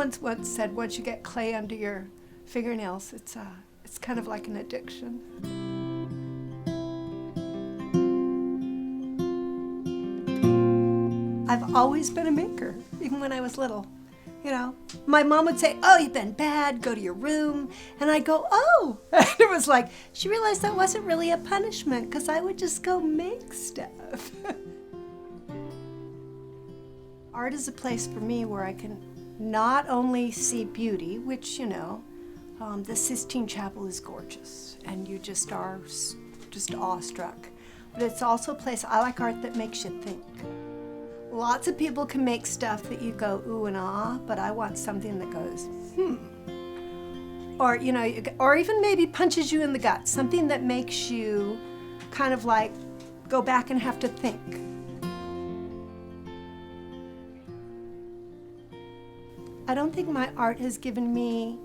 once said, once you get clay under your fingernails, it's kind of like an addiction. I've always been a maker, even when I was little. You know, my mom would say, "Oh, you've been bad, go to your room." And I'd go, "Oh." And it was like, she realized that wasn't really a punishment because I would just go make stuff. Art is a place for me where I can not only see beauty, which, you know, the Sistine Chapel is gorgeous and you just are just awestruck. But it's also a place, I like art that makes you think. Lots of people can make stuff that you go ooh and ah, but I want something that goes or, you know, or even maybe punches you in the gut, something that makes you kind of like go back and have to think. I don't think my art has given me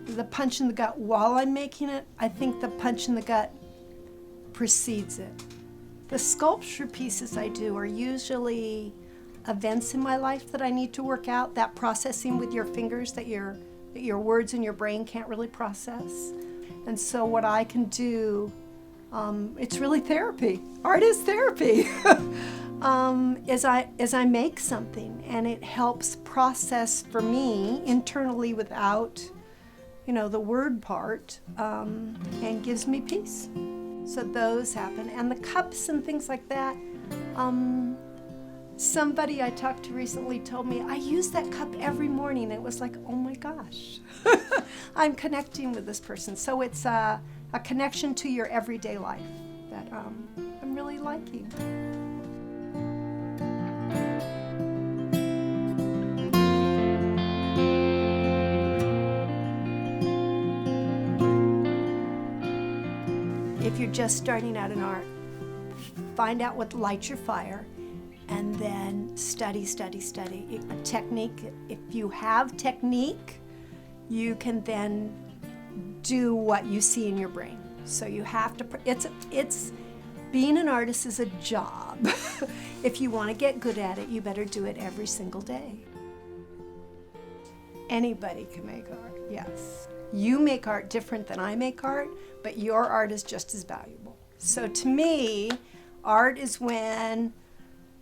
the punch in the gut while I'm making it. I think the punch in the gut precedes it. The sculpture pieces I do are usually events in my life that I need to work out, that processing with your fingers that your words in your brain can't really process. And so what I can do, it's really therapy. Art is therapy. As I make something, and it helps process for me internally without, you know, the word part, and gives me peace. So those happen. And the cups and things like that, somebody I talked to recently told me, I use that cup every morning. It was like, oh my gosh, I'm connecting with this person. So it's a connection to your everyday life that I'm really liking. If you're just starting out in art, find out what lights your fire and then study. A technique, if you have technique, you can then do what you see in your brain. So you have to, it's being an artist is a job. If you want to get good at it, you better do it every single day. Anybody can make art, yes. You make art different than I make art, but your art is just as valuable. So to me, art is when,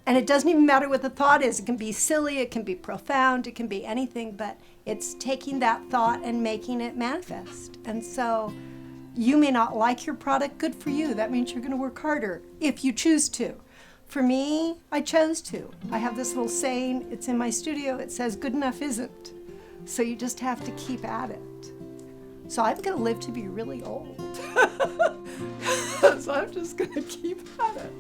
and it doesn't even matter what the thought is. It can be silly, it can be profound, it can be anything, but it's taking that thought and making it manifest. And so you may not like your product, good for you. That means you're gonna work harder if you choose to. For me, I chose to. I have this little saying, it's in my studio, it says, good enough isn't. So you just have to keep at it. So I'm gonna live to be really old. So I'm just gonna keep at it.